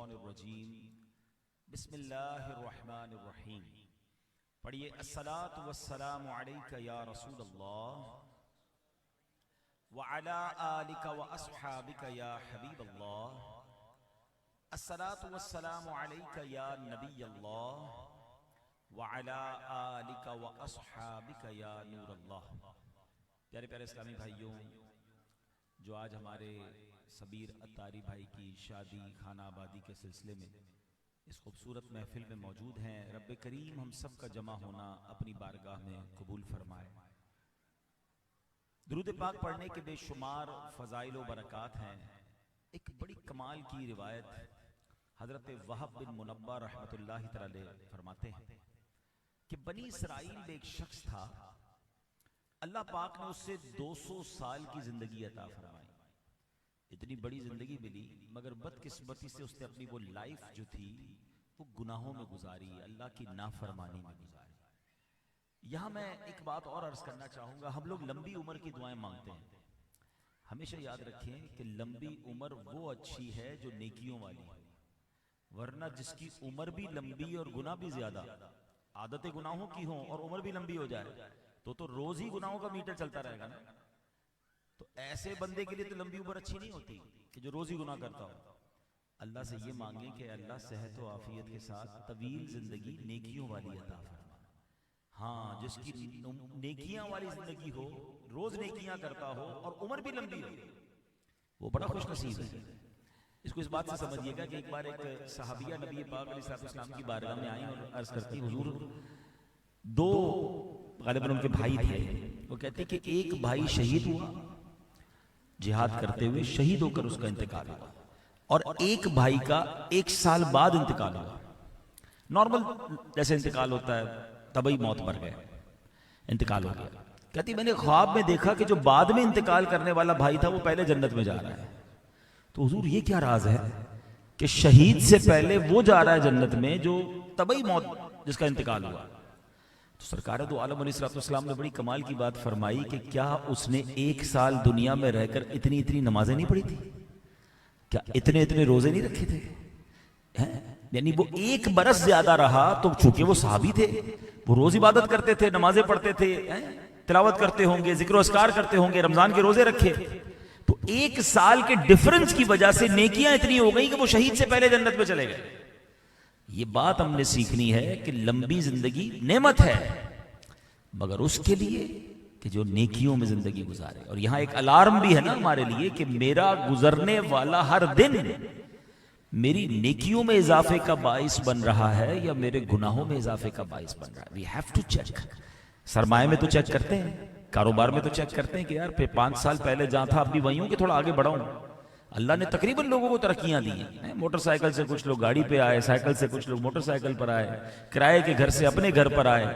الشیطان الرجیم بسم اللہ الرحمن الرحیم. پڑھیے الصلاۃ والسلام علیک یا رسول اللہ وعلی آلک واصحابک یا حبیب اللہ. الصلاۃ والسلام علیک یا نبی اللہ وعلی آلک واصحابک یا نور اللہ. پیارے پیارے اسلامی بھائیوں، جو آج ہمارے صبیر اتاری بھائی کی شادی خانہ آبادی کے سلسلے میں اس خوبصورت محفل میں موجود ہیں، رب کریم ہم سب کا جمع ہونا اپنی بارگاہ میں قبول فرمائے. درود پاک پڑھنے کے بے شمار فضائل و برکات ہیں. ایک بڑی کمال کی روایت حضرت وہب بن منبہ رحمۃ اللہ تعالی فرماتے ہیں کہ بنی اسرائیل میں ایک شخص تھا، اللہ پاک نے اس سے 200 سال کی زندگی عطا فرمائی. اتنی بڑی زندگی ملی، مگر بدقسمتی سے اس نے اپنی وہ لائف جو تھی وہ گناہوں میں گزاری، اللہ کی نافرمانی میں گزاری. یہاں میں ایک بات اور عرض کرنا چاہوں گا. ہم لوگ لمبی عمر کی دعائیں مانگتے ہیں. ہمیشہ یاد رکھیں کہ لمبی عمر وہ اچھی ہے جو نیکیوں والی ہے، ورنہ جس کی عمر بھی لمبی اور گناہ بھی زیادہ، عادتیں گناہوں کی ہوں اور عمر بھی لمبی ہو جائے تو روز ہی گناہوں کا میٹر چلتا رہے گا نا. تو ایسے بندے کے لیے تو لمبی عمر اچھی نہیں ہوتی کہ جو روز ہی گناہ کرتا ہو. اللہ سے یہ مانگیں کہ اللہ صحت و عافیت کے ساتھ طویل زندگی نیکیوں والی عطا فرما. ہاں، جس کی نیکیاں والی زندگی ہو، روز نیکیاں کرتا ہو اور عمر بھی لمبی ہو، وہ بڑا خوش نصیب ہے. اس کو اس بات سے سمجھیے گا کہ ایک بار ایک صحابیہ نبی پاک علیہ السلام کی بارگاہ میں آئی اور عرض کرتی، حضور دو غالباً ان کے بھائی تھے. وہ کہتے کہ ایک بھائی شہید ہوا جہاد کرتے ہوئے، شہید ہو کر اس کا انتقال ہوا، اور ایک بھائی کا 1 سال بعد انتقال ہوا. نارمل جیسے انتقال ہوتا ہے، طبعی موت پر گئے، انتقال ہو گیا. کہتی میں نے خواب میں دیکھا کہ جو بعد میں انتقال کرنے والا بھائی تھا وہ پہلے جنت میں جا رہا ہے. تو حضور یہ کیا راز ہے کہ شہید سے پہلے وہ جا رہا ہے جنت میں جو طبعی موت جس کا انتقال ہوا. تو سرکار دو عالم علیہ السلام نے بڑی کمال کی بات فرمائی کہ کیا اس نے 1 سال دنیا میں رہ کر اتنی نمازیں نہیں پڑھی تھی؟ کیا اتنے روزے نہیں رکھے تھے؟ یعنی وہ 1 برس زیادہ رہا تو چونکہ وہ صحابی تھے، وہ روز عبادت کرتے تھے، نمازیں پڑھتے تھے، تلاوت کرتے ہوں گے، ذکر و اذکار کرتے ہوں گے، رمضان کے روزے رکھے. تو 1 سال کے ڈیفرنس کی وجہ سے نیکیاں اتنی ہو گئی کہ وہ شہید سے پہلے جنت میں چلے گئے. یہ بات ہم نے سیکھنی ہے کہ لمبی زندگی نعمت ہے، مگر اس کے لیے کہ جو نیکیوں میں زندگی گزارے. اور یہاں ایک الارم بھی ہے نا ہمارے لیے کہ میرا گزرنے والا ہر دن میری نیکیوں میں اضافے کا باعث بن رہا ہے یا میرے گناہوں میں اضافے کا باعث بن رہا ہے. We have to check. سرمایہ میں تو چیک کرتے ہیں، کاروبار میں تو چیک کرتے ہیں کہ یار 5 سال پہلے جہاں تھا اب بھی وہیں ہوں کہ تھوڑا آگے بڑھاؤں. اللہ نے تقریباً لوگوں کو ترقیاں دی ہیں. موٹر سائیکل سے کچھ لوگ گاڑی پہ آئے، سائیکل سے کچھ لوگ موٹر سائیکل پر آئے، کرائے کے گھر سے اپنے گھر پر آئے.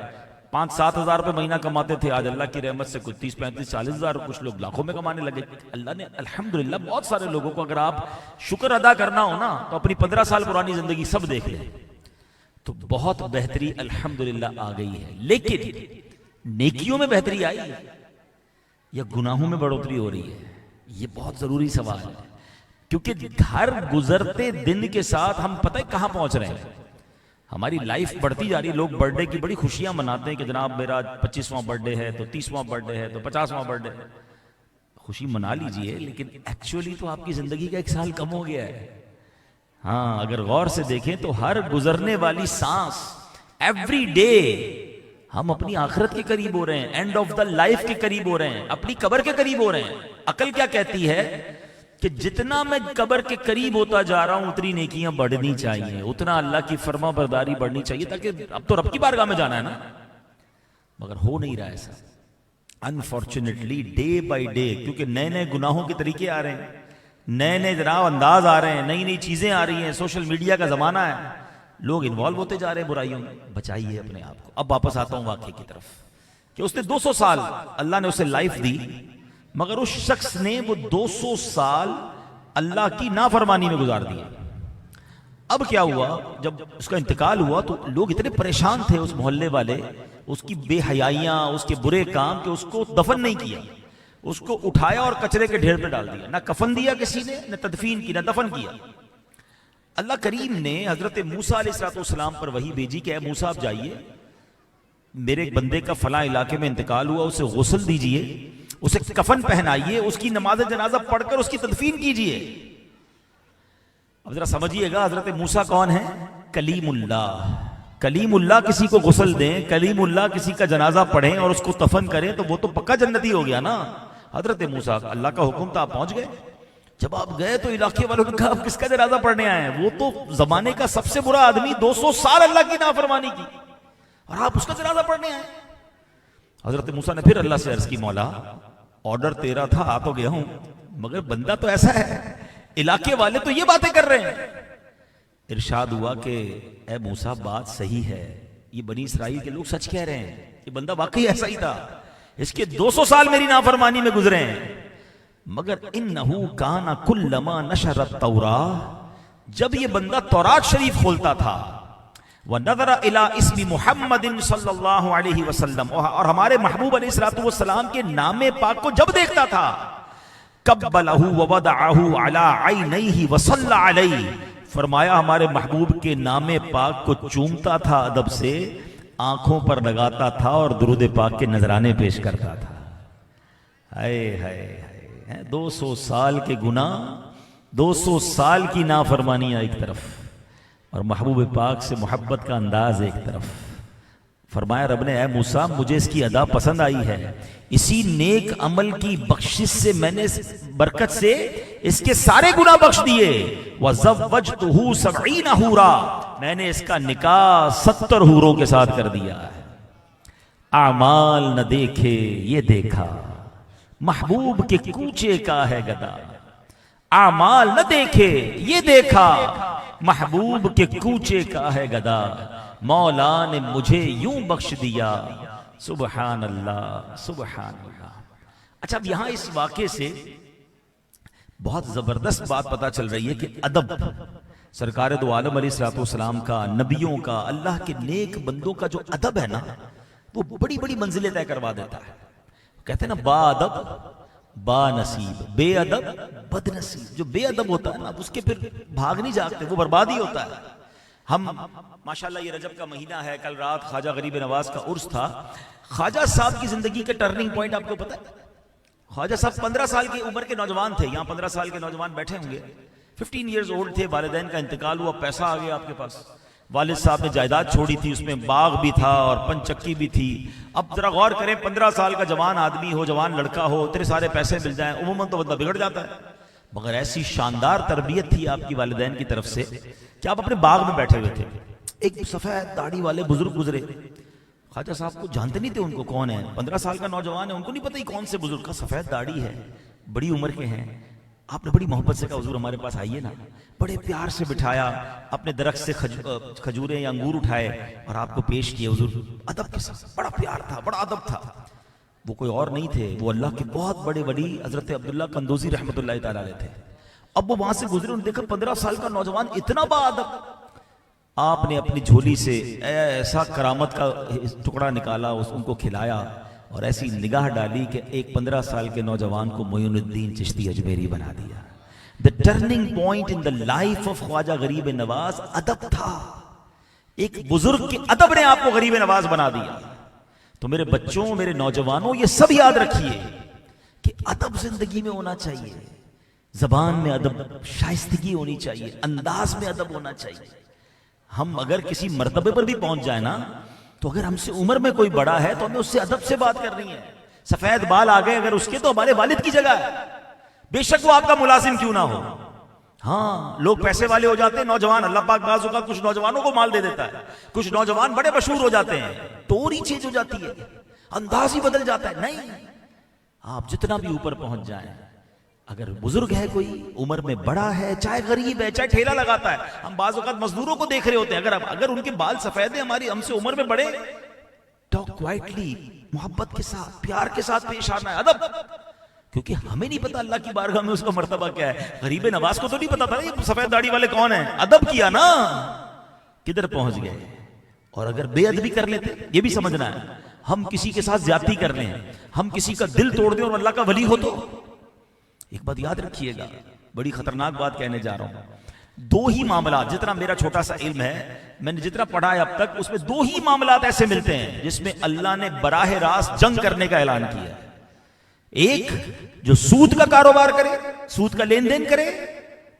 5-7 ہزار روپے مہینہ کماتے تھے، آج اللہ کی رحمت سے کچھ 30-35-40 ہزار، کچھ لوگ لاکھوں میں کمانے لگے. اللہ نے الحمدللہ بہت سارے لوگوں کو، اگر آپ شکر ادا کرنا ہو نا تو اپنی 15 سال پرانی زندگی سب دیکھ لیں تو بہت بہتری الحمدللہ آ گئی ہے. لیکن نیکیوں میں بہتری آئی ہے یا گناہوں میں بڑھوتری ہو رہی ہے؟ یہ بہت ضروری سوال ہے، کیونکہ ہر گزرتے دن کے ساتھ ہم پتہ ہے کہاں پہنچ رہے ہیں. ہماری لائف بڑھتی جا رہی ہے. لوگ برتھ ڈے کی بڑی خوشیاں مناتے ہیں کہ جناب میرا 25واں برتھ ڈے ہے تو 30واں برتھ ڈے ہے تو 50واں برتھ ڈے. خوشی منا لیجئے، لیکن ایکچولی تو آپ کی زندگی کا 1 سال کم ہو گیا ہے. ہاں، اگر غور سے دیکھیں تو ہر گزرنے والی سانس، ایوری ڈے ہم اپنی آخرت کے قریب ہو رہے ہیں، اینڈ آف دا لائف کے قریب ہو رہے ہیں، اپنی قبر کے قریب ہو رہے ہیں. عقل کیا کہتی ہے کہ جتنا میں قبر کے قریب ہوتا جا رہا ہوں اتنی نیکیاں بڑھنی چاہیے، اتنا اللہ کی فرما برداری بڑھنی چاہیے، تاکہ اب تو رب کی بارگاہ میں جانا ہے نا. مگر ہو نہیں رہا ایسا انفارچونیٹلی، ڈے بائی ڈے، کیونکہ نئے گناہوں کے طریقے آ رہے ہیں، نئے جناب انداز آ رہے ہیں، نئی چیزیں آ رہی ہیں، سوشل میڈیا کا زمانہ ہے، لوگ انوالو ہوتے جا رہے ہیں برائیوں میں. بچائیے اپنے آپ کو. اب واپس آتا ہوں واقعے کی طرف کہ اس نے 200 سال اللہ نے اسے لائف دی، مگر اس شخص نے وہ 200 سال اللہ کی نافرمانی میں گزار دیا. اب کیا ہوا؟ جب اس کا انتقال ہوا تو لوگ اتنے پریشان تھے، اس محلے والے، اس کی بے حیائیاں، اس کے برے کام، کہ اس کو دفن نہیں کیا. اس کو اٹھایا اور کچرے کے ڈھیر پہ ڈال دیا. نہ کفن دیا کسی نے، نہ تدفین کی، نہ دفن کیا. اللہ کریم نے حضرت موسیٰ علیہ السلام پر وحی بھیجی کہ اے موسیٰ آپ جائیے، میرے ایک بندے کا فلاں علاقے میں انتقال ہوا، اسے غسل دیجئے، اسے کفن پہنائیے، اس کی نماز جنازہ پڑھ کر اس کی تدفین کیجئے۔ اب ذرا سمجھیے گا حضرت موسیٰ کون ہے؟ کلیم اللہ۔ کلیم اللہ کسی کو غسل دیں، کلیم اللہ کسی کا جنازہ پڑھیں اور اس کو دفن کریں تو وہ تو پکا جنتی ہو گیا نا۔ حضرت موسیٰ اللہ کا حکم تھا، آپ پہنچ گئے۔ جب آپ گئے تو علاقے والوں نے کہا آپ کس کا جنازہ پڑھنے آئے ہیں؟ وہ تو زمانے کا سب سے برا آدمی، 200 سال اللہ کی نافرمانی کی، اور آپ اس کا جنازہ پڑھنے آئے۔ حضرت موسیٰ نے پھر اللہ سے عرض کی، مولا آرڈر تیرا تھا، آ تو گیا ہوں، مگر بندہ تو ایسا ہے، علاقے والے تو یہ باتیں کر رہے ہیں۔ ارشاد ہوا کہ اے موسیٰ بات صحیح ہے، یہ بنی اسرائیل کے لوگ سچ کہہ رہے ہیں، یہ بندہ واقعی ایسا ہی تھا، اس کے 200 سال میری نافرمانی میں گزرے ہیں۔ مگر انہو کانا کلما نشر التوراۃ، جب یہ بندہ تورات شریف کھولتا تھا، وَنَظَرَ إِلَىٰ اسْمِ مُحَمَّدٍ صلی اللہ علیہ وسلم، اور ہمارے محبوب علیہ السلام کے نام پاک کو جب دیکھتا تھا، قبلہ ووضعہ علی عینیہ وصلی علیہ، فرمایا ہمارے محبوب کے نام پاک کو چومتا تھا، ادب سے آنکھوں پر لگاتا تھا اور درود پاک کے نذرانے پیش کرتا تھا۔ ہائے ہائے ہائے، 200 سال کے گناہ، 200 سال کی نافرمانیاں ایک طرف، اور محبوب پاک سے محبت کا انداز ایک طرف۔ فرمایا رب نے اے موسیٰ مجھے اس کی ادا پسند آئی ہے، اسی نیک عمل کی بخشش سے میں نے برکت سے اس کے سارے گناہ بخش دیے۔ وَزَوَّجْتُهُ 70 حورا، میں نے اس کا نکاح 70 حوروں کے ساتھ کر دیا ہے۔ اعمال نہ دیکھے یہ دیکھا، محبوب کے کوچے کا ہے گدا۔ اعمال نہ دیکھے یہ دیکھا، محبوب کے کوچے کا ہے گدا۔ مولا نے مجھے یوں بخش دیا، سبحان اللہ سبحان اللہ۔ اچھا اب یہاں اس واقعے سے بہت زبردست بات پتا چل رہی ہے کہ ادب، سرکار دو عالم علیہ السلام کا، نبیوں کا، اللہ کے نیک بندوں کا جو ادب ہے نا، وہ بڑی بڑی منزلیں طے کروا دیتا ہے۔ کہتے ہیں نا با ادب با نصیب، بے ادب بد نصیب۔ جو بے ادب ہوتا ہے نا اس کے پھر بھاگ نہیں جاتے، وہ بربادی ہوتا ہے۔ ہم ماشاءاللہ یہ رجب کا مہینہ ہے، کل رات خواجہ غریب نواز کا عرس تھا۔ خواجہ صاحب کی زندگی کے ٹرننگ پوائنٹ آپ کو پتہ ہے؟ خواجہ صاحب 15 سال کی عمر کے نوجوان تھے، یہاں 15 سال کے نوجوان بیٹھے ہوں گے، 15 ایئرز اولڈ تھے، والدین کا انتقال ہوا، پیسہ آ گیا آپ کے پاس، والد صاحب نے جائیداد چھوڑی تھی، اس میں باغ بھی تھا اور پنچکی بھی تھی۔ اب ذرا غور کریں، 15 سال کا جوان آدمی ہو، جوان لڑکا ہو، اتنے سارے پیسے مل جائیں، عموماً تو بندہ بگڑ جاتا ہے، مگر ایسی شاندار تربیت تھی آپ کی والدین کی طرف سے کہ آپ اپنے باغ میں بیٹھے ہوئے تھے، ایک سفید داڑھی والے بزرگ گزرے، خواجہ صاحب کو جانتے نہیں تھے ان کو کون ہے، 15 سال کا نوجوان ہے، ان کو نہیں پتہ ہی کون سے بزرگ کا، سفید داڑھی ہے، بڑی عمر کے ہیں۔ آپ نے بڑی محبت سے کہا حضور ہمارے پاس آئیے نا، بڑے پیار سے بٹھایا، اپنے درخت سے کھجوریں یا انگور اٹھائے اور آپ کو پیش کیے حضور، ادب کے ساتھ، بڑا پیار تھا، بڑا ادب تھا۔ وہ کوئی اور نہیں تھے، وہ اللہ کے بہت بڑے ولی حضرت عبداللہ قندوزی رحمۃ اللہ تعالیٰ علیہ تھے۔ اب وہ وہاں سے گزرے، انہوں نے دیکھا 15 سال کا نوجوان اتنا با ادب، آپ نے اپنی جھولی سے ایسا کرامت کا ٹکڑا نکالا، ان کو کھلایا اور ایسی نگاہ ڈالی کہ ایک 15 سال کے نوجوان کو معین الدین چشتی اجمیری بنا دیا۔ The turning point in the life of Khwaja Gharib نواز ادب تھا، ایک بزرگ کے ادب نے آپ کو غریب نواز بنا دیا۔ تو میرے بچوں، میرے نوجوانوں، یہ سب یاد رکھیے کہ ادب زندگی میں ہونا چاہیے، زبان میں ادب، شائستگی ہونی چاہیے، انداز میں ادب ہونا چاہیے۔ ہم اگر کسی مرتبے پر بھی پہنچ جائیں نا، تو اگر ہم سے عمر میں کوئی بڑا ہے تو ہمیں اس سے ادب سے بات کرنی ہے۔ سفید بال آ گئے اگر اس کے، تو ہمارے والد کی جگہ ہے، بے شک وہ آپ کا ملازم کیوں نہ ہو۔ ہاں لوگ پیسے والے ہو جاتے ہیں، نوجوان، اللہ پاک بعض اوقات کچھ نوجوانوں کو مال دے دیتا ہے، کچھ نوجوان بڑے مشہور ہو جاتے ہیں، ٹون ہی چینج ہو جاتی ہے، انداز ہی بدل جاتا ہے۔ نہیں، آپ جتنا بھی اوپر پہنچ جائیں، اگر بزرگ ہے کوئی، عمر میں بڑا ہے، چاہے غریب ہے، چاہے ٹھیلا لگاتا ہے، ہم بعض اوقات مزدوروں کو دیکھ رہے ہوتے ہیں، اگر ان کے بال سفید ہیں، ہم سے عمر میں بڑے، ٹاک کوائٹلی، محبت کے ساتھ، پیار کے ساتھ پیش آنا ہے، ادب، کیونکہ ہمیں نہیں پتا اللہ کی بارگاہ میں اس کا مرتبہ کیا ہے۔ غریب نواز کو تو نہیں پتا تھا یہ سفید داڑھی والے کون ہیں، ادب کیا نا، کدھر پہنچ گئے۔ اور اگر بے ادبی کر لیتے، یہ بھی سمجھنا ہے، ہم کسی کے ساتھ زیادتی کر لیں، ہم کسی کا دل توڑ دیں اور اللہ کا ولی ہو تو، ایک بات یاد رکھیے گا، بڑی خطرناک بات کہنے جا رہا ہوں، دو ہی معاملات، جتنا میرا چھوٹا سا علم ہے، میں نے جتنا پڑھا ہے اب تک، اس میں دو ہی معاملات ایسے ملتے ہیں جس میں اللہ نے براہ راست جنگ کرنے کا اعلان کیا ہے. ایک جو سود کا کاروبار کرے، سود کا لین دین کرے،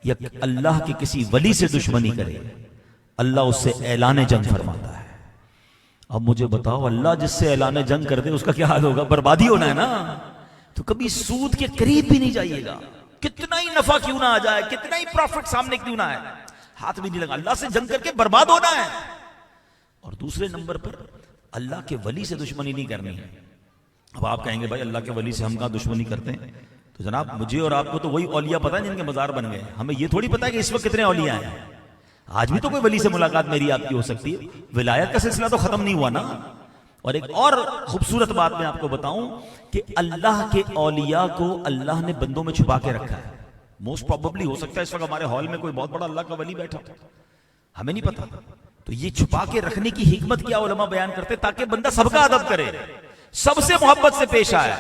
یا اللہ کے کسی ولی سے دشمنی کرے، اللہ اس سے اعلان جنگ فرماتا ہے. اب مجھے بتاؤ، اللہ جس سے اعلان جنگ کر دے اس کا کیا حال ہوگا؟ بربادی ہونا ہے نا. تو کبھی سود کے قریب بھی نہیں جائیے گا، کتنا ہی نفع کیوں نہ آ جائے، کتنا ہی پروفٹ سامنے کیوں نہ آئے، ہاتھ بھی نہیں لگا. اللہ سے جنگ کر کے برباد ہونا ہے. اور دوسرے نمبر پر اللہ کے ولی سے دشمنی نہیں کرنی ہے. اب آپ کہیں گے بھائی اللہ کے ولی سے ہم کہاں دشمنی کرتے ہیں؟ تو جناب مجھے اور آپ کو تو وہی اولیاء پتہ ہے جن کے مزار بن گئے. ہمیں یہ تھوڑی پتہ ہے کہ اس وقت کتنے اولیاء ہیں. آج بھی تو کوئی ولی سے ملاقات میری آپ کی ہو سکتی ہے. ولایت کا سلسلہ تو ختم نہیں ہوا نا. اور ایک اور خوبصورت بات میں آپ کو بتاؤں کہ اللہ کے اولیاء کو اللہ نے بندوں میں چھپا کے رکھا ہے. موسٹ پروبیبلی ہو سکتا ہے اس وقت ہمارے ہال میں کوئی بہت بڑا اللہ کا ولی بیٹھا، ہمیں نہیں پتا. تو یہ چھپا کے رکھنے کی حکمت کیا علماء بیان کرتے، تاکہ بندہ سب کا ادب کرے، سب سے محبت سے پیش آئے.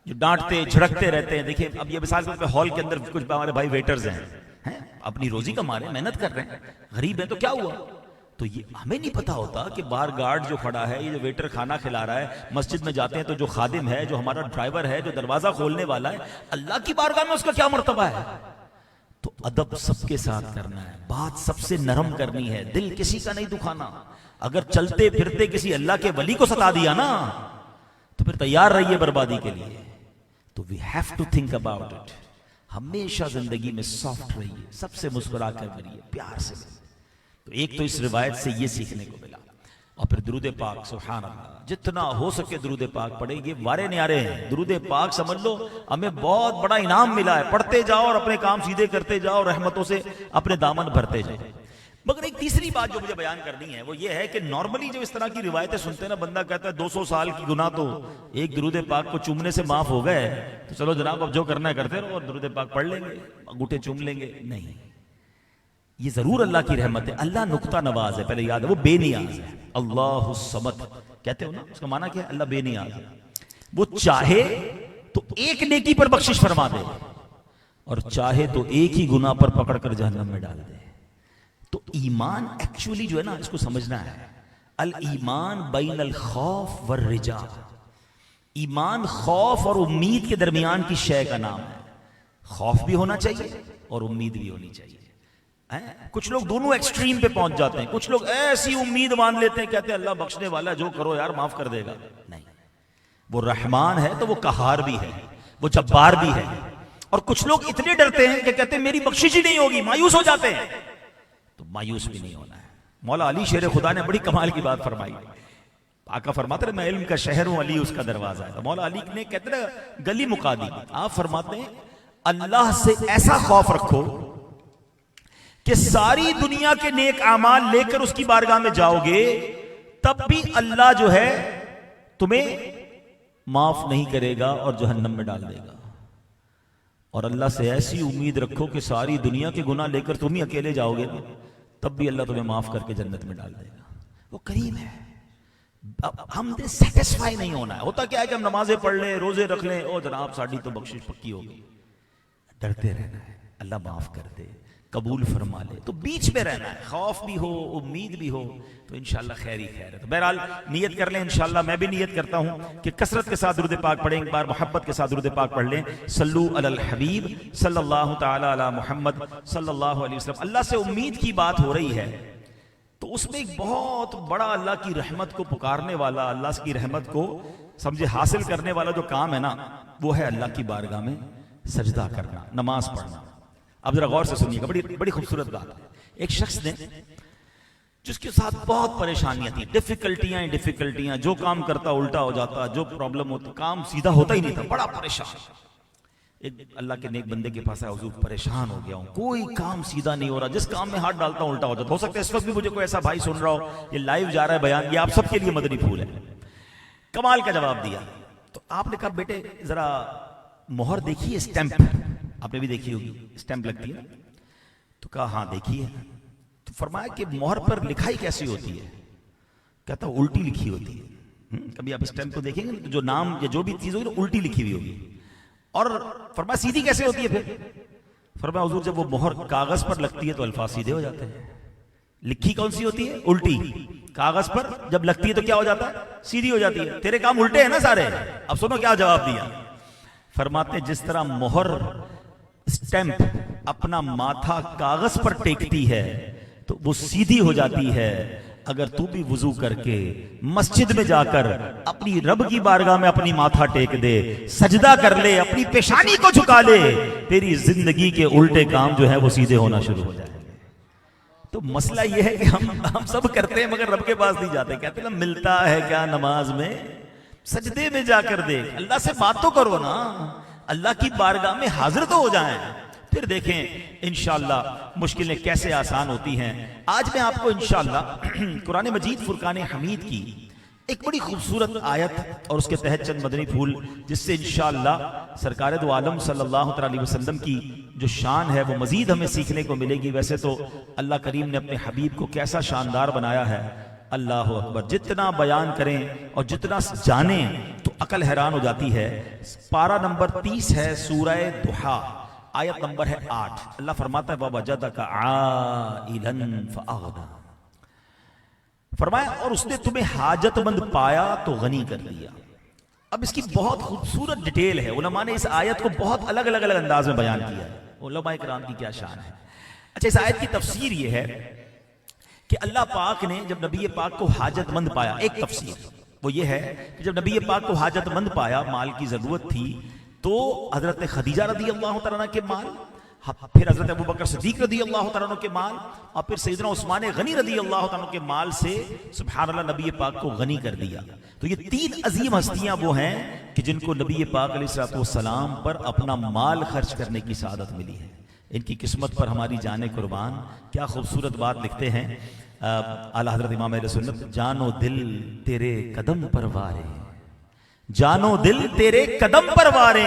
جو ڈانٹتے جھڑکتے رہتے ہیں، دیکھیں اب یہ مثال کے ہال کے اندر کچھ ہمارے بھائی ویٹرز ہیں، اپنی روزی کما رہے ہیں، محنت کر رہے ہیں، غریب ہیں، تو کیا ہوا؟ تو یہ ہمیں نہیں پتا ہوتا کہ بار گارڈ جو کھڑا ہے، یہ جو ویٹر کھانا کھلا رہا ہے، مسجد میں جاتے ہیں تو جو خادم ہے، جو ہمارا ڈرائیور ہے، جو دروازہ کھولنے والا ہے، اللہ کی بارگاہ میں اس کا کیا مرتبہ ہے. تو ادب سب کے ساتھ کرنا ہے، بات سب سے نرم کرنی ہے، دل کسی کا نہیں دکھانا. اگر چلتے پھرتے کسی اللہ کے ولی کو ستا دیا نا تو پھر تیار رہیے بربادی کے لیے. تو we have to think about it. ہمیشہ زندگی میں سافٹ رہیے، سب سے مسکرا کر ملیے، پیار سے ملیے. تو ایک تو اس روایت سے یہ سیکھنے کو ملا. اور پھر درود پاک، سبحان اللہ، جتنا ہو سکے درود پاک پڑھیں. یہ وارے نیارے ہیں. درود پاک سمجھ لو ہمیں بہت بڑا انعام ملا ہے. پڑھتے جاؤ اور اپنے کام سیدھے کرتے جاؤ، رحمتوں سے اپنے دامن بھرتے جاؤ. مگر ایک تیسری بات جو مجھے بیان کرنی ہے وہ یہ ہے کہ نارملی جو اس طرح کی روایتیں سنتے ہیں نا، بندہ کہتا ہے 200 سال کی گناہ تو ایک درود پاک کو چومنے سے معاف ہو گئے، تو چلو جناب اب جو کرنا ہے کرتے رہو اور درود پاک پڑھ لیں گے، انگوٹھے چوم لیں گے. نہیں، یہ ضرور اللہ کی رحمت ہے. اللہ نقطہ نواز ہے، پہلے یاد ہے، وہ بے نیاز ہے. اللہ الصمد کہتے ہو نا، اس کا معنی کیا ہے؟ اللہ بے نیاز ہے. وہ چاہے تو ایک نیکی پر بخشش فرما دے، اور چاہے تو ایک ہی گناہ پر پکڑ کر جہنم میں ڈال دے. تو ایمان ایکچولی جو ہے نا، اس کو سمجھنا ہے. الایمان بین الخوف والرجاء. ایمان خوف اور امید کے درمیان کی شے کا نام ہے. خوف بھی ہونا چاہیے اور امید بھی ہونی چاہیے. کچھ لوگ دونوں ایکسٹریم پہ پہنچ جاتے ہیں. کچھ لوگ ایسی امید مان لیتے ہیں، کہتے ہیں اللہ بخشنے والا ہے، جو کرو یار معاف کر دے گا. نہیں، وہ رحمان ہے تو وہ قہار بھی ہے، وہ جبار بھی ہے. اور کچھ لوگ اتنے ڈرتے ہیں کہ کہتے ہیں میری بخشش ہی نہیں ہوگی، مایوس ہو جاتے ہیں. تو مایوس بھی نہیں ہونا ہے. مولا علی شیر خدا نے بڑی کمال کی بات فرمائی. آقا فرماتے ہیں میں علم کا شہر ہوں، علی اس کا دروازہ ہے. مولا علی نے کہتے ہیں گلی مکا دی. آپ فرماتے ہیں اللہ سے ایسا خوف رکھو کہ ساری دنیا کے نیک اعمال لے کر اس کی بارگاہ میں جاؤ گے، تب بھی اللہ جو ہے تمہیں معاف نہیں کرے گا اور جہنم میں ڈال دے گا. اور اللہ سے ایسی امید رکھو کہ ساری دنیا کے گناہ لے کر تم ہی اکیلے جاؤ گے نا، تب بھی اللہ تمہیں معاف کر کے جنت میں ڈال دے گا. وہ کریم ہے. ہم دے سیٹسفائی نہیں ہونا ہے. ہوتا کیا ہے کہ ہم نمازیں پڑھ لیں، روزے رکھ لیں، او جناب ساڑی تو بخشش پکی ہو گئی. ڈرتے رہنا ہے اللہ معاف کر دے، قبول فرما لے. تو بیچ میں رہنا ہے، خوف بھی ہو امید بھی ہو، تو انشاءاللہ خیر ہی خیر ہے. تو بہرحال نیت کر لیں انشاءاللہ. میں بھی نیت کرتا ہوں کہ کثرت کے ساتھ درود پاک پڑھیں، ایک بار محبت کے ساتھ درود پاک پڑھ لیں. صلو علی الحبیب صلی اللہ تعالی علی محمد صلی اللہ علیہ وسلم. اللہ سے امید کی بات ہو رہی ہے تو اس میں ایک بہت بڑا اللہ کی رحمت کو پکارنے والا، اللہ کی رحمت کو سمجھے حاصل کرنے والا جو کام ہے نا، وہ ہے اللہ کی بارگاہ میں سجدہ کرنا، نماز پڑھنا. اب ذرا غور سے سنیے گا، بڑی خوبصورت بات ہے. ایک شخص نے جس کے ساتھ بہت پریشانیاں تھیں، ڈیفیکلٹیاں، جو کام کرتا الٹا ہو جاتا، جو پرابلم ہوتی، کام سیدھا ہوتا ہی نہیں تھا، بڑا پریشان. ایک اللہ کے نیک بندے کے پاس آیا، حضور پریشان ہو گیا ہوں، کوئی کام سیدھا نہیں ہو رہا، جس کام میں ہاتھ ڈالتا ہوں الٹا ہو جاتا. ہو سکتا ہے اس وقت بھی مجھے کوئی ایسا بھائی سن رہا ہو، یہ لائیو جا رہا ہے بیان، یہ آپ سب کے لیے مدنی پھول ہے. کمال کا جواب دیا. تو آپ نے کہا بیٹے ذرا مہر دیکھیے، اسٹیمپ آپ نے بھی دیکھی ہوگی، اسٹیمپ لگتی ہے. تو کہا ہاں دیکھیے. تو فرمایا کہ مہر پر لکھائی کیسی ہوتی ہے؟ کہتا الٹی لکھی ہوتی ہے. کبھی آپ اسٹیمپ کو دیکھیں گے تو جو نام یا جو بھی چیز ہوگی الٹی لکھی ہوئی ہوگی. اور فرمایا سیدھی کیسے ہوتی ہے پھر؟ فرمایا حضور جب وہ مہر کاغذ پر لگتی ہے تو الفاظ سیدھے ہو جاتے ہیں. لکھی کون سی ہوتی ہے؟ الٹی. کاغذ پر جب لگتی ہے تو کیا ہو جاتا ہے؟ سیدھی ہو جاتی ہے. تیرے کام الٹے ہیں نا سارے. اب سنو کیا جواب دیا. فرماتے جس طرح مہر اسٹیمپ اپنا ماتھا کاغذ پر ٹیکتی ہے تو وہ سیدھی ہو جاتی ہے، اگر تو بھی وضو کر کے مسجد میں جا کر اپنی رب کی بارگاہ میں اپنی ماتھا ٹیک دے، سجدہ کر لے، اپنی پیشانی کو جھکا لے، تیری زندگی کے الٹے کام جو ہے وہ سیدھے ہونا شروع ہو جائے. تو مسئلہ یہ ہے کہ ہم سب کرتے ہیں مگر رب کے پاس نہیں جاتے. کہتے ہیں نا ملتا ہے کیا نماز میں، سجدے میں جا کر دیکھ. اللہ سے بات تو کرو نا، اللہ کی بارگاہ میں حاضر تو ہو جائیں، پھر دیکھیں انشاءاللہ مشکلیں کیسے آسان ہوتی ہیں. آج میں آپ کو انشاءاللہ قرآن مجید فرقان حمید کی ایک بڑی خوبصورت آیت اور اس کے تحت چند مدنی پھول جس سے انشاءاللہ سرکار دو عالم صلی اللہ علیہ وسلم کی جو شان ہے وہ مزید ہمیں سیکھنے کو ملے گی. ویسے تو اللہ کریم نے اپنے حبیب کو کیسا شاندار بنایا ہے، اللہ اکبر. جتنا بیان کریں اور جتنا جانیں تو عقل حیران ہو جاتی ہے. پارہ نمبر 30 ہے سورہ ضحیٰ، آیت نمبر ہے 8. اللہ فرماتا ہے وَوَجَدَكَ عَائِلًا فَأَغْنَىٰ. فرمایا اور اس نے تمہیں حاجت مند پایا تو غنی کر دیا. اب اس کی بہت خوبصورت ڈیٹیل ہے. علماء نے اس آیت کو بہت الگ الگ انداز میں بیان کیا ہے. علماء کرام کی کیا شان ہے. اچھا، اس آیت کی تفسیر یہ ہے کہ اللہ پاک نے جب نبی پاک کو حاجت مند پایا، ایک تفسیر وہ یہ ہے کہ جب نبی پاک کو حاجت مند پایا، مال کی ضرورت تھی، تو حضرت خدیجہ رضی اللہ تعالیٰ عنہ کے مال، پھر حضرت ابوبکر صدیق رضی اللہ تعالیٰ عنہ کے مال، اور پھر سیدنا عثمان غنی رضی اللہ تعالیٰ عنہ کے مال سے سبحان اللہ نبی پاک کو غنی کر دیا. تو یہ تین عظیم ہستیاں وہ ہیں کہ جن کو نبی پاک علیہ السلام پر اپنا مال خرچ کرنے کی سعادت ملی ہے. ان کی قسمت پر ہماری جان قربان. کیا خوبصورت بات لکھتے ہیں اعلیٰ حضرت امام اہل سنت، جانو دل تیرے قدم پر وارے، جانو دل تیرے قدم پر وارے،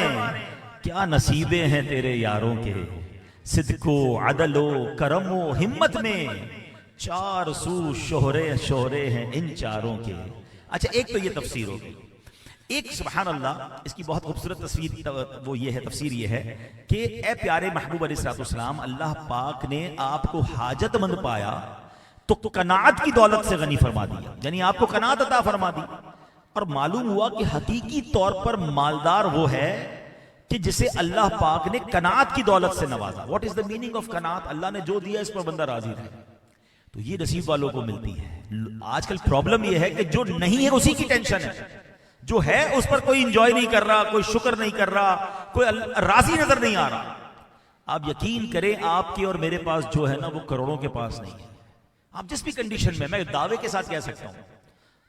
کیا نصیبیں ہیں تیرے یاروں کے، صدق و عدل و کرم و ہمت میں، چار سو شہرے ہیں ان چاروں کے. اچھا، ایک تو یہ تفسیر ہوگی. ایک سبحان اللہ اس کی بہت خوبصورت تصویر وہ یہ ہے، تفسیر یہ ہے کہ اے پیارے محبوب علیہ السلام، اللہ پاک نے آپ کو حاجت مند پایا تو قناعت کی دولت سے غنی فرما دیا، یعنی آپ کو قناعت عطا فرما دی. اور معلوم ہوا کہ حقیقی طور پر مالدار وہ ہے کہ جسے اللہ پاک نے قناعت کی دولت سے نوازا. What is the meaning of قناعت؟ اللہ نے جو دیا اس پر بندہ راضی رہے. تو یہ نصیب والوں کو ملتی ہے. آج کل پرابلم یہ ہے کہ جو نہیں ہے اسی کی ٹینشن ہے، جو ہے اس پر کوئی انجوائے نہیں کر رہا، کوئی شکر نہیں کر رہا، کوئی راضی نظر نہیں آ رہا. آپ یقین کریں آپ کے اور میرے پاس جو ہے نا وہ کروڑوں کے پاس نہیں ہے. آپ جس بھی کنڈیشن میں دعوے کے ساتھ کہہ سکتا ہوں.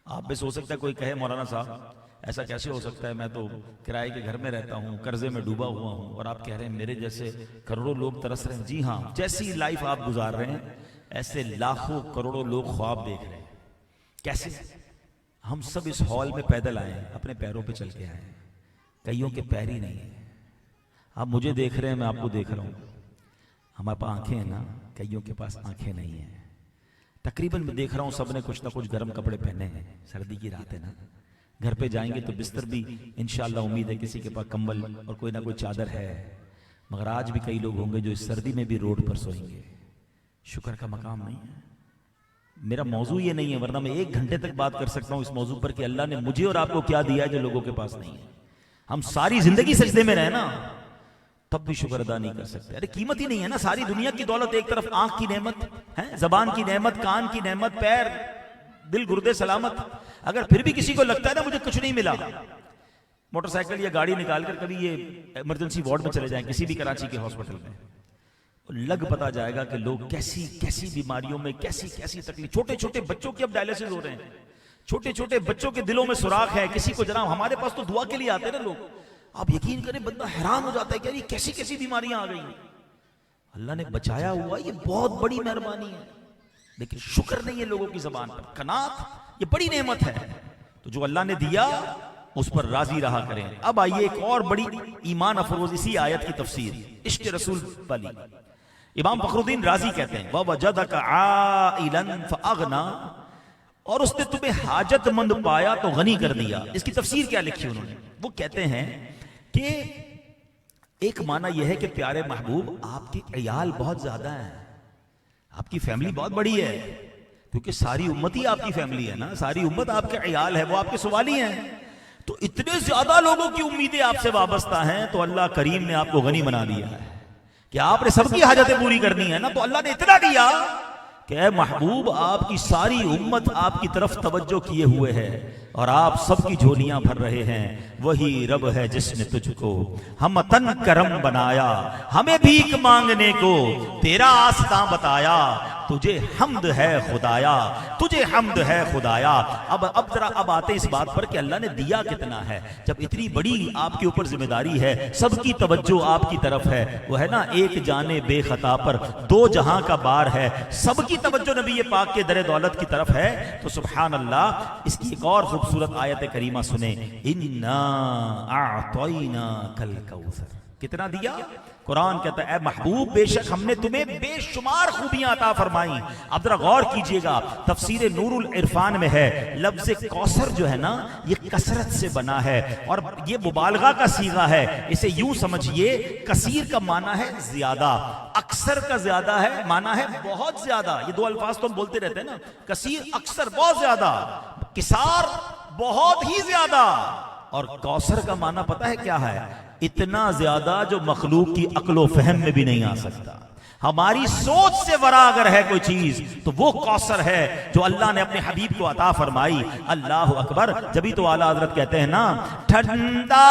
آپ میں سے ہو سکتا ہے کوئی کہے مولانا صاحب ایسا کیسے ہو سکتا ہے، میں تو کرائے کے گھر میں رہتا ہوں، قرضے میں ڈوبا ہوا ہوں، اور آپ کہہ رہے ہیں میرے جیسے کروڑوں لوگ ترس رہے ہیں. جی ہاں، جیسی لائف آپ گزار رہے ہیں ایسے لاکھوں کروڑوں لوگ خواب دیکھ رہے ہیں. کیسے؟ ہم سب اس ہال میں پیدل آئے ہیں، اپنے پیروں پہ چل کے آئے ہیں، کئیوں کے پیر ہی نہیں ہیں. آپ مجھے دیکھ رہے ہیں، میں آپ کو دیکھ رہا ہوں. ہمارے پاس آنکھیں ہیں نا، کئیوں کے پاس آنکھیں نہیں ہیں. تقریباً میں دیکھ رہا ہوں سب نے کچھ نہ کچھ گرم کپڑے پہنے ہیں، سردی کی رات ہے نا. گھر پہ جائیں گے تو بستر بھی انشاءاللہ امید ہے کسی کے پاس کمبل اور کوئی نہ کوئی چادر ہے. مگر آج بھی کئی لوگ ہوں گے جو اس سردی میں بھی روڈ پر سوئیں گے. شکر کا مقام نہیں ہے. میرا موضوع یہ نہیں ہے، ورنہ میں 1 گھنٹے تک بات کر سکتا ہوں اس موضوع پر کہ اللہ نے مجھے اور آپ کو کیا دیا ہے جو لوگوں کے پاس نہیں ہے. ہم ساری زندگی سجدے میں رہے نا، تب بھی شکر ادا نہیں کر سکتے. ارے قیمت ہی نہیں ہے نا. ساری دنیا کی دولت ایک طرف، آنکھ کی نعمت ہے، زبان کی نعمت، کان کی نعمت، پیر، دل، گردے سلامت. اگر پھر بھی کسی کو لگتا ہے نا مجھے کچھ نہیں ملا، موٹر سائیکل یا گاڑی نکال کر کبھی یہ ایمرجنسی وارڈ میں چلے جائیں کسی بھی کراچی کے ہاسپٹل میں، لگ پتا جائے گا کہ لوگ کیسی کیسی بیماریوں میں، کیسی کیسی تکلیف. چھوٹے چھوٹے بچوں کی اب ڈائلیسس ہو رہے ہیں، چھوٹے چھوٹے بچوں کے دلوں میں سوراخ ہے. کسی کو جناب ہمارے پاس تو دعا کے لیے آتے ہیں نا لوگ. آپ یقین کریں بندہ حیران ہو جاتا ہے کہ یہ کیسی کیسی بیماریاں آ گئی ہیں. اللہ نے بچایا ہوا، یہ بہت بڑی مہربانی ہے. لیکن شکر نہیں ہے لوگوں کی زبان پر. قناعت یہ بڑی نعمت ہے. تو جو اللہ نے دیا اس پر راضی رہا کریں. اب آئیے ایک اور بڑی ایمان افروز اسی آیت کی تفسیر، عشق رسول والی. امام فخر الدین رازی کہتے ہیں وَوَجَدَكَ عَائِلًا فَأَغْنَىٰ، اور اس نے تمہیں حاجت مند پایا تو غنی کر دیا. اس کی تفسیر کیا لکھی انہوں نے؟ وہ کہتے ہیں کہ ایک معنی یہ ہے کہ پیارے محبوب آپ کے عیال بہت زیادہ ہیں، آپ کی فیملی بہت بڑی ہے، کیونکہ ساری امت ہی آپ کی فیملی ہے نا، ساری امت آپ کے عیال ہے، وہ آپ کے سوالی ہیں، تو اتنے زیادہ لوگوں کی امیدیں آپ سے وابستہ ہیں، تو اللہ کریم نے آپ کو غنی بنا دیا ہے کہ آپ نے سب کی حاجتیں پوری کرنی ہے نا، تو اللہ نے اتنا دیا کہ اے محبوب آپ کی ساری امت آپ کی طرف توجہ کیے ہوئے ہے اور آپ سب کی جھولیاں بھر رہے ہیں۔ وہی رب ہے جس نے تجھ کو ہم تن کرم بنایا، ہمیں بھیک مانگنے کو تیرا آستاں بتایا، تجھے حمد ہے خدایا، تجھے حمد ہے خدایا۔ اب ذرا آتے اس بات پر کہ اللہ نے دیا کتنا ہے، جب اتنی بڑی آپ کے اوپر ذمہ داری ہے، سب کی توجہ آپ کی طرف ہے، وہ ہے نا ایک جانے بے خطا پر دو جہاں کا بار ہے، سب کی توجہ نبی پاک کے در دولت کی طرف ہے، تو سبحان اللہ۔ اس کی ایک اور خوبصورت آیت کریمہ سنیں، انا اعطیناک الکوثر، کتنا دیا؟ قرآن کہتا ہے اے محبوب بے شک ہم نے تمہیں بے شمار خوبیاں عطا فرمائیں۔ اب ذرا غور کیجئے گا، تفسیر نور العرفان میں ہے لفظ کوثر جو ہے نا یہ کثرت سے بنا ہے اور یہ مبالغہ کا صیغہ ہے، اسے یوں سمجھیے کثیر کا معنی ہے زیادہ، اکثر کا زیادہ ہے معنی ہے بہت زیادہ، یہ دو الفاظ تو ہم بولتے رہتے ہیں نا، کثیر اکثر بہت زیادہ، کثار بہت ہی زیادہ، اور کوثر کا معنی پتہ ہے کیا ہے؟ اتنا زیادہ جو مخلوق کی عقل و فہم میں بھی نہیں آ سکتا۔ ہماری سوچ سے ورا اگر ہے کوئی چیز تو وہ کوثر ہے جو اللہ نے اپنے حبیب کو عطا فرمائی۔ اللہ اکبر۔ جبھی تو اعلیٰ حضرت کہتے ہیں نا، ٹھنڈا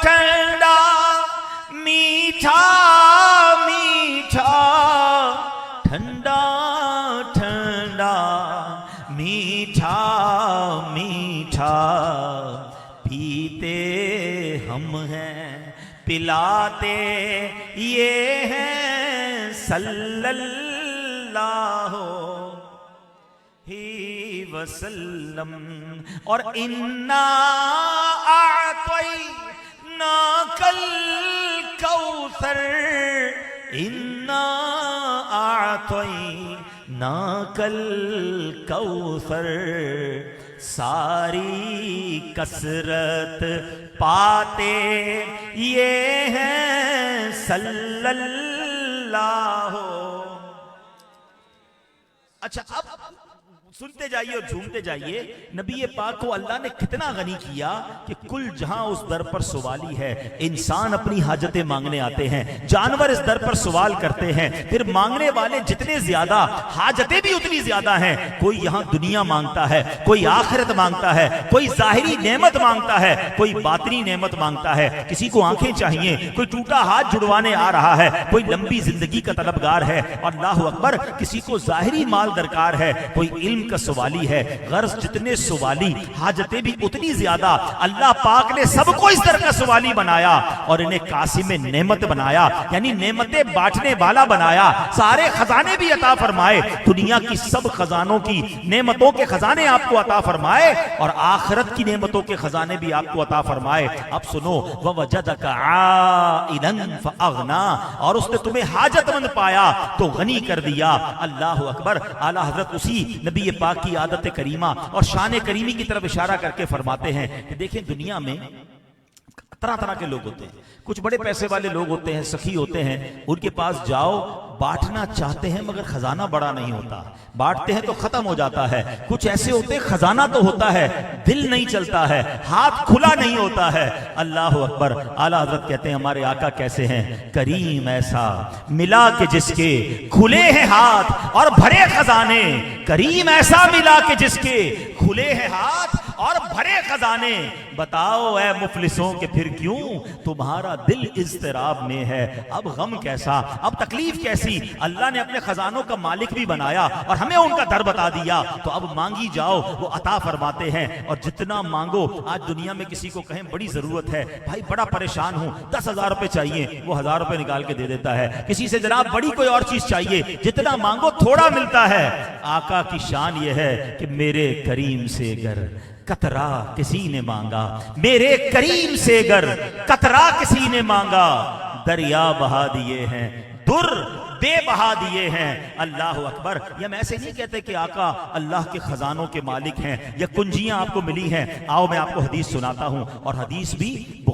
ٹھنڈا میٹھا میٹھا، ٹھنڈا ٹھنڈا میٹھا میٹھا، پیتے ہم ہیں پلاتے یہ ہیں صلی اللہ وسلم، اور انا اعطیناک الکوثر، انا اعطیناک الکوثر، ساری کثرت پاتے یہ ہیں صلی اللہ۔ اچھا اب سنتے جائیے اور جھومتے جائیے، نبی پاک کو اللہ نے کتنا غنی کیا کہ کل جہاں اس در پر سوالی ہے، انسان اپنی حاجتیں مانگنے آتے ہیں، جانور اس در پر سوال کرتے ہیں، پھر مانگنے والے جتنے زیادہ حاجتیں بھی اتنی زیادہ ہیں، کوئی یہاں دنیا مانگتا ہے، کوئی آخرت مانگتا ہے، کوئی ظاہری نعمت مانگتا ہے، کوئی باطنی نعمت مانگتا ہے، کسی کو آنکھیں چاہیے، کوئی ٹوٹا ہاتھ جڑوانے آ رہا ہے، کوئی لمبی زندگی کا طلبگار ہے، اللہ اکبر، کسی کو ظاہری مال درکار ہے، کوئی علم کا سوالی ہے۔ غرض جتنے سوالی حاجتیں بھی اتنی زیادہ، اللہ پاک نے سب کو اس طرح کا سوالی بنایا اور انہیں قاسم نعمت بنایا، یعنی نعمتیں بانٹنے والا بنایا، سارے خزانے بھی عطا فرمائے، دنیا کی سب خزانوں کی نعمتوں کے خزانے آپ کو عطا فرمائے اور آخرت کی نعمتوں کے خزانے بھی آپ کو عطا فرمائے۔ اب سنو، وَوَجَدَكَ عَائِلًا فَأَغْنَا، اور اس نے تمہیں حاجت مند پایا تو غنی کر دیا۔ اللہ اکبر۔ اعلیٰ حضرت اسی نبی پاک کی عادت کریمہ اور شان کریمی کی طرف اشارہ کر کے فرماتے ہیں کہ دیکھیں دنیا میں طرح طرح کے لوگ ہوتے ہیں، کچھ بڑے پیسے والے لوگ ہوتے ہیں، سخی ہوتے ہیں، ان کے پاس جاؤ بانٹنا چاہتے ہیں مگر خزانہ بڑا نہیں ہوتا، بانٹتے ہیں تو ختم ہو جاتا ہے۔ کچھ ایسے ہوتے ہیں خزانہ تو ہوتا ہے، دل نہیں چلتا ہے، ہاتھ کھلا نہیں ہوتا ہے۔ اللہ اکبر۔ اعلیٰ حضرت کہتے ہیں ہمارے آقا کیسے ہیں؟ کریم ایسا ملا کہ جس کے کھلے ہیں ہاتھ اور بھرے خزانے، کریم ایسا ملا کہ جس کے کھلے ہیں ہاتھ اور بھرے خزانے، بتاؤ اے مفلسوں کہ پھر کیوں تمہارا دل اضطراب میں ہے؟ اب غم کیسا، اب تکلیف کیسی؟ اللہ نے اپنے خزانوں کا مالک بھی بنایا اور ہمیں ان کا در بتا دیا، تو اب مانگی جاؤ، وہ عطا فرماتے ہیں، اور جتنا مانگو۔ آج دنیا میں کسی کو کہیں بڑی ضرورت ہے، بھائی بڑا پریشان ہوں، 10,000 روپے چاہیے، وہ 1,000 روپے نکال کے دے دیتا ہے۔ کسی سے جناب بڑی کوئی اور چیز چاہیے، جتنا مانگو تھوڑا ملتا ہے۔ آقا کی شان یہ ہے کہ میرے کریم سے گر قطرہ کسی نے مانگا، میرے کریم سے گر قطرہ کسی نے مانگا، دریا بہا دیے ہیں، در بے بہا دیے ہیں۔ اللہ اکبر۔ یہ ہم ایسے نہیں کہتے کہ آقا اللہ کے خزانوں کے مالک ہیں یا کنجیاں آپ کو ملی ہیں۔ آؤ میں آپ کو حدیث سناتا ہوں، اور حدیث بھی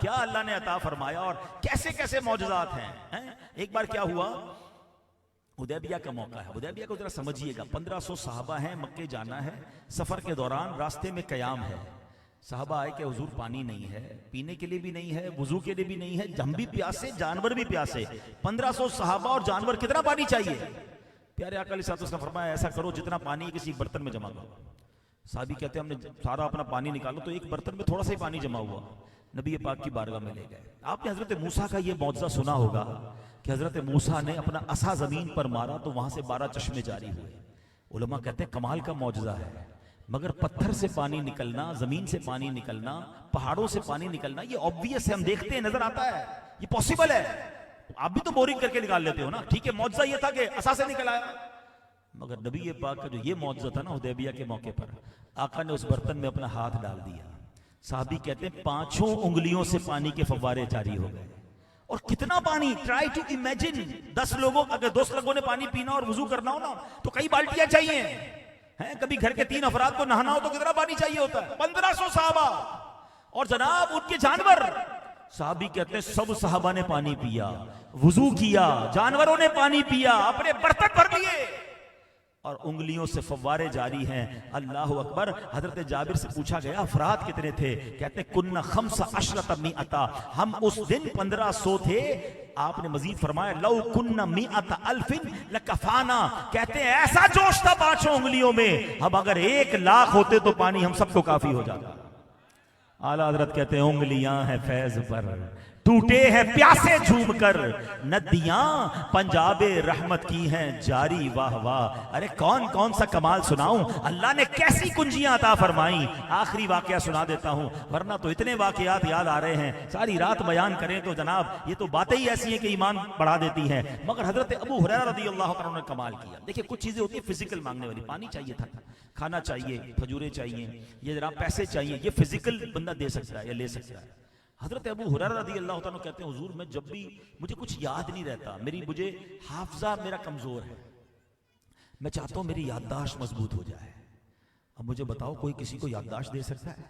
کیا اللہ نے عطا فرمایا اور کیسے کیسے معجزات ہیں. ایک بار کیا ہوا, حدیبیہ کا موقع ہے. حدیبیہ کو ذرا سمجھیے گا, 1500 صحابہ ہیں, مکے جانا ہے. سفر کے دوران راستے میں قیام ہے. صحابہ آئے کہ حضور پانی نہیں ہے, پینے کے لیے بھی نہیں ہے, وضو کے لیے بھی نہیں ہے, ہم بھی پیاسے, جانور بھی پیاسے. 1500 صحابہ اور جانور, کتنا پانی چاہیے؟ پیارے آقا علیہ الصلوۃ والسلام نے فرمایا ایسا کرو جتنا پانی کسی برتن میں جمع کرو. صحابی کہتے ہیں ہم نے سارا اپنا پانی نکالو تو ایک برتن میں تھوڑا سا ہی پانی جمع ہوا. نبی پاک کی بارگاہ میں لے گئے. آپ نے حضرت موسیٰ کا یہ معجزہ سنا ہوگا کہ حضرت موسیٰ نے اپنا عصا زمین پر مارا تو وہاں سے 12 چشمے جاری ہوئے. علماء کہتے ہیں کمال کا معجزہ ہے, مگر پتھر سے پانی نکلنا, زمین سے پانی نکلنا, پہاڑوں سے پانی نکلنا, یہ obvious ہے, ہم دیکھتے ہیں, نظر آتا ہے, یہ پاسبل ہے. آپ بھی تو بورنگ کر کے نکال لیتے ہو نا. ٹھیک ہے, معجزہ یہ تھا کہ عصا سے نکل آیا, مگر نبی پاک کا جو یہ معجزہ تھا نا حدیبیہ کے موقع پر, آقا نے اس برتن میں اپنا ہاتھ ڈال دیا. صحابی کہتے ہیں 5 انگلیوں سے پانی کے فوارے جاری ہو گئے. اور کتنا پانی, ٹرائی ٹو امیجن, 10 لوگوں, اگر 10 لوگوں نے پانی پینا اور وضو کرنا ہو نا تو کئی بالٹیاں چاہیے ہیں. کبھی گھر کے 3 افراد کو نہانا ہو تو کتنا پانی چاہیے ہوتا ہے؟ 1500 صحابہ اور جناب ان کے جانور. صحابی کہتے ہیں سب صحابہ نے پانی پیا, وضو کیا, جانوروں نے پانی پیا, اپنے برتن بھر لیے اور انگلیوں سے فوارے جاری ہیں. اللہ اکبر. حضرت جابر سے پوچھا گیا افراد کتنے تھے؟ کہتے ہیں کن 15 مئتا, ہم اس دن 1500 تھے. آپ نے مزید فرمایا لو کن 100 الف لکفانا, کہتے ہیں ایسا جوش تھا 5 انگلیوں میں, اب اگر 1 لاکھ ہوتے تو پانی ہم سب کو کافی ہو جاتا. اعلیٰ حضرت کہتے ہیں انگلیاں ہیں فیض پر, ٹوٹے ہیں پیاسے جھوم کر, ندیاں پنجاب رحمت کی ہیں جاری, واہ واہ. ارے کون کون سا کمال سناؤں, اللہ نے کیسی کنجیاں عطا فرمائیں. آخری واقعہ سنا دیتا ہوں, ورنہ تو اتنے واقعات یاد آ رہے ہیں, ساری رات بیان کریں تو جناب یہ تو باتیں ہی ایسی ہیں کہ ایمان بڑھا دیتی ہیں. مگر حضرت ابو ہریرہ رضی اللہ عنہ نے کمال کیا. دیکھیں کچھ چیزیں ہوتی ہیں فزیکل مانگنے والی, پانی چاہیے تھا, کھانا چاہیے, کھجوریں چاہیے, یہ جناب پیسے چاہیے, یہ فزیکل بندہ دے سکتا ہے یا لے سکتا ہے. حضرت ابو ہریرہ رضی اللہ عنہ کہتے ہیں حضور میں جب بھی مجھے کچھ یاد نہیں رہتا, مجھے حافظہ میرا کمزور ہے, میں چاہتا ہوں میری یادداشت مضبوط ہو جائے. اب مجھے بتاؤ کوئی کسی کو یادداشت دے سکتا ہے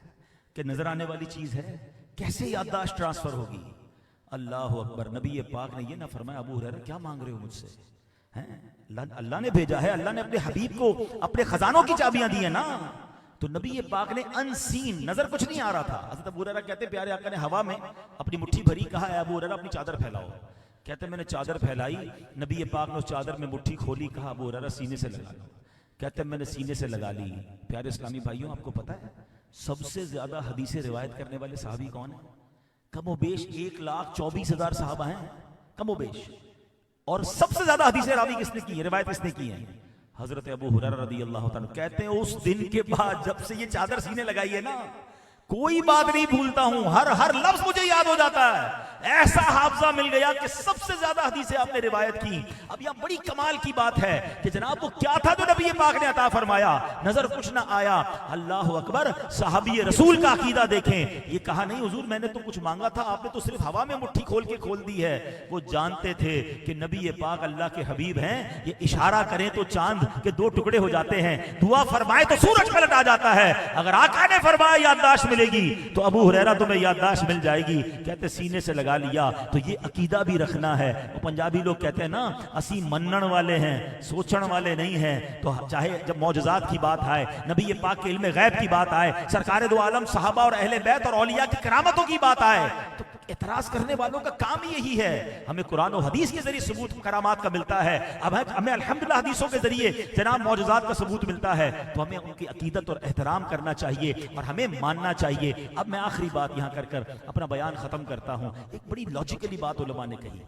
کہ نظر آنے والی چیز ہے, کیسے یادداشت ٹرانسفر ہوگی؟ اللہ اکبر. نبی پاک نے یہ نہ فرمایا ابو ہریرہ کیا مانگ رہے ہو مجھ سے, اللہ نے بھیجا ہے, اللہ نے اپنے حبیب کو اپنے خزانوں کی چابیاں دی ہیں نا. تو نبی پاک نے انسین, نظر کچھ نہیں آ رہا تھا. حضرت ابو ہریرہ کہتے پیارے آقا نے ہوا میں اپنی مٹھی بھری, کہا اے ابو ہریرہ اپنی چادر پھیلاؤ. کہتے میں نے چادر پھیلائی, نبی پاک نے اس چادر میں مٹھی کھولی, کہا ابو ہریرہ سینے سے لگا لو. کہتے میں نے سینے سے لگا لی. پیارے اسلامی بھائیوں آپ کو پتہ ہے سب سے زیادہ حدیث روایت کرنے والے صحابی کون ہیں؟ کم و بیش 1,24,000 صحابہ ہیں کم و بیش, اور سب سے زیادہ حدیث راوی کس نے کی ہے, روایت کس نے کی ہے؟ حضرت ابو ہریرہ رضی اللہ تعالیٰ. کہتے ہیں اس دن کے بعد جب سے یہ چادر سینے لگائی ہے نا, کوئی بات نہیں بھولتا ہوں, ہر لفظ مجھے یاد ہو جاتا ہے. ایسا حافظہ مل گیا کہ سب سے زیادہ حدیثیں آپ نے روایت کی. اب یہاں بڑی کمال کی بات ہے کہ جناب وہ کیا تھا جو نبی پاک نے عطا فرمایا, نظر کچھ نہ آیا. اللہ اکبر. صحابی رسول کا عقیدہ دیکھیں, یہ کہا نہیں حضور میں نے تو کچھ مانگا تھا, آپ نے تو صرف ہوا میں مٹھی کھول دی ہے. وہ جانتے تھے کہ نبی پاک اللہ کے حبیب ہیں, یہ اشارہ کریں تو چاند کے 2 ٹکڑے ہو جاتے ہیں, دعا فرمائے تو سورج پلٹ آ جاتا ہے. اگر آقا نے فرمایا یادداشت ملے گی تو ابو ہریرہ تمہیں یادداشت مل جائے گی. کہتے سینے سے لگا لیا. تو یہ عقیدہ بھی رکھنا ہے. وہ پنجابی لوگ کہتے ہیں نا اسی منن والے ہیں, سوچن والے نہیں ہیں. تو چاہے جب معجزات کی بات آئے, نبی پاک کے علم غیب کی بات آئے, سرکار دو عالم صحابہ اور اہل بیت اور اولیاء کی کرامتوں کی بات آئے, تو اعتراض کرنے والوں کا کام ہی یہی ہے. ہمیں قرآن و حدیث کے ذریعے ثبوت کرامات کا ملتا ہے, اب ہمیں الحمدللہ حدیثوں کے ذریعے جناب معجزات کا ثبوت ملتا ہے. تو ہمیں ان کی عقیدت اور احترام کرنا چاہیے اور ہمیں ماننا چاہیے. اب میں آخری بات یہاں کر اپنا بیان ختم کرتا ہوں. ایک بڑی لاجیکلی بات علماء نے کہی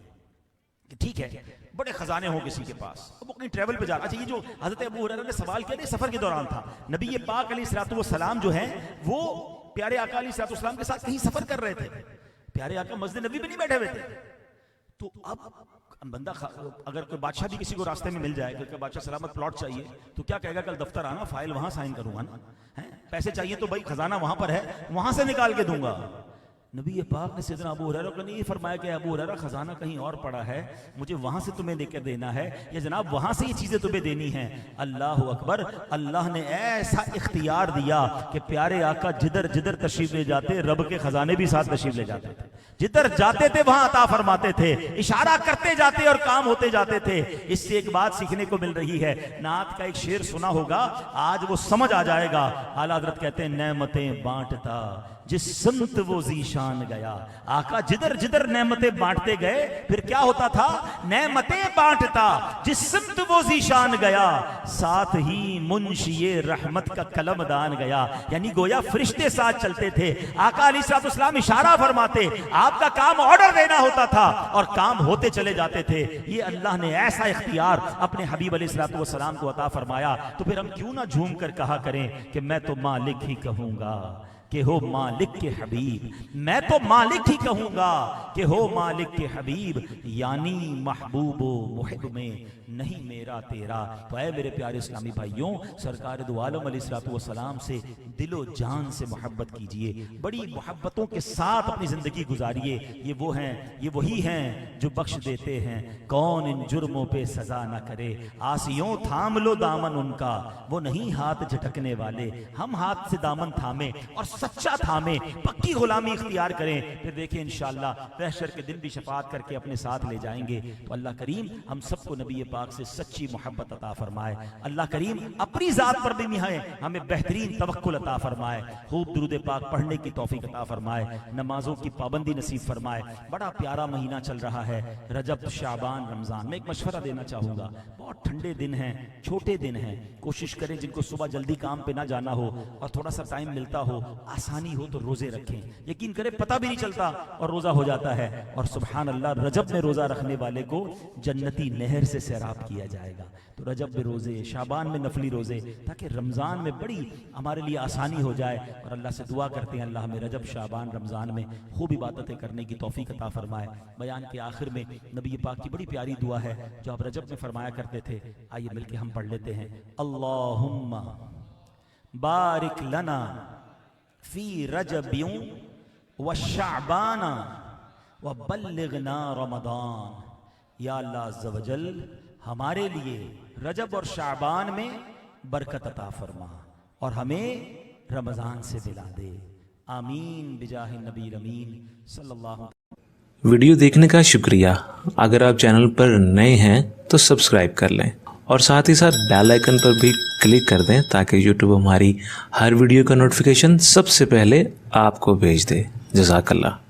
کہ ٹھیک ہے بڑے خزانے ہوں کسی کے پاس, اب وہ کہیں ٹریول پہ جا رہا. اچھا یہ جو حضرت ابو ہریرہ نے سوال کیا نہیں سفر کے دوران تھا, نبی پاک علیہ الصلوۃ والسلام جو ہیں وہ پیارے آقا علیہ الصلوۃ والسلام کے ساتھ کہیں سفر کر رہے تھے. پیارے آقا مسجد نبی میں نہیں بیٹھے ہوئے تھے. تو اب بندہ اگر کوئی بادشاہ بھی کسی کو راستے میں مل جائے کہ بادشاہ سلامت پلاٹ چاہیے تو کیا کہے گا کل دفتر آنا, فائل وہاں سائن کروں گا نا, پیسے چاہیے تو بھائی خزانہ وہاں پر ہے, وہاں سے نکال کے دوں گا. نبی پاک نے سیدنا ابو ہریرہ کو نہیں فرمایا کہ ابو ہریرہ خزانہ کہیں اور پڑا ہے، مجھے وہاں سے تمہیں لے کر دینا ہے، یا جناب وہاں سے یہ چیزیں تمہیں دینی ہیں۔ اللہ اکبر، اللہ نے ایسا اختیار دیا کہ پیارے آقا جدھر جدھر تشریف لے جاتے رب کے خزانے بھی ساتھ تشریف لے جاتے تھے، جدھر جاتے تھے وہاں عطا فرماتے تھے، اشارہ کرتے جاتے اور کام ہوتے جاتے تھے۔ اس سے ایک بات سیکھنے کو مل رہی ہے، نعت کا ایک شعر سنا ہوگا، آج وہ سمجھ آ جائے گا۔ اعلیٰ حضرت کہتے ہیں نعمتیں بانٹتا جس سمت وہ ذیشان گیا۔ آقا جدھر جدھر نعمتیں بانٹتے گئے پھر کیا ہوتا تھا؟ نعمتیں بانٹتا جس سمت وہ ذیشان گیا، ساتھ ہی منشی رحمت کا قلم دان گیا۔ یعنی گویا فرشتے ساتھ چلتے تھے، آقا علیہ السلام اشارہ فرماتے، آپ کا کام آرڈر دینا ہوتا تھا اور کام ہوتے چلے جاتے تھے۔ یہ اللہ نے ایسا اختیار اپنے حبیب علیہ السلام کو عطا فرمایا، تو پھر ہم کیوں نہ جھوم کر کہا کریں کہ میں تو مالک ہی کہوں گا کہ ہو مالک کے حبیب، میں تو مالک ہی کہوں گا کہ ہو مالک کے حبیب، یعنی محبوب و محب میں نہیں میرا تیرا۔ تو اے میرے پیارے اسلامی بھائیوں، سرکار دو عالم علیہ السلام سے دل و جان سے محبت کیجئے، بڑی محبتوں کے ساتھ اپنی زندگی گزاریے۔ یہ وہ ہیں، یہ وہی ہیں جو بخش دیتے ہیں، کون ان جرموں پہ سزا نہ کرے، آسیوں تھام لو دامن ان کا، وہ نہیں ہاتھ جھٹکنے والے، ہم ہاتھ سے دامن تھامیں اور سچا تھامیں، پکی غلامی اختیار کریں، پھر دیکھیں انشاءاللہ محشر کے دن بھی شفاعت کر کے اپنے ساتھ لے جائیں گے۔ تو اللہ کریم ہم سب کو نبی پاک سے سچی محبت عطا فرمائے، اللہ کریم اپنی ذات پر بھی ہمیں بہترین توکل عطا فرمائے، خوب درود پاک پڑھنے کی توفیق عطا فرمائے، نمازوں کی پابندی نصیب فرمائے۔ بڑا پیارا مہینہ چل رہا ہے، رجب، شعبان، رمضان۔ میں ایک مشورہ دینا چاہوں گا، بہت ٹھنڈے دن ہیں، چھوٹے دن ہیں، کوشش کریں جن کو صبح جلدی کام پہ نہ جانا ہو اور تھوڑا سا ٹائم ملتا ہو، آسانی ہو تو روزے رکھیں۔ یقین کریں پتہ بھی نہیں چلتا اور روزہ ہو جاتا ہے، اور سبحان اللہ رجب میں روزہ رکھنے والے کو جنتی نہر سے سیراب کیا جائے گا۔ تو رجب میں روزے، شعبان میں نفلی روزے، تاکہ رمضان میں بڑی ہمارے لیے آسانی ہو جائے، اور اللہ سے دعا کرتے ہیں اللہ ہمیں رجب، شعبان، رمضان میں خوب عبادتیں کرنے کی توفیق عطا فرمائے۔ بیان کے آخر میں نبی پاک کی بڑی پیاری دعا ہے جو آپ رجب میں فرمایا کرتے تھے، آئیے مل کے ہم پڑھ لیتے ہیں۔ اللہم بارک لنا فی رجب و شعبان و بلغنا رمضان۔ یا اللہ عز و جل ہمارے لیے رجب اور شعبان میں برکت عطا فرما اور ہمیں رمضان سے دلا دے، آمین بجاہ نبی امین صلی اللہ علیہ وسلم۔ ویڈیو دیکھنے کا شکریہ۔ اگر آپ چینل پر نئے ہیں تو سبسکرائب کر لیں اور ساتھ ہی ساتھ بیل آئیکن پر بھی کلک کر دیں تاکہ یوٹیوب ہماری ہر ویڈیو کا نوٹیفیکیشن سب سے پہلے آپ کو بھیج دے۔ جزاک اللہ۔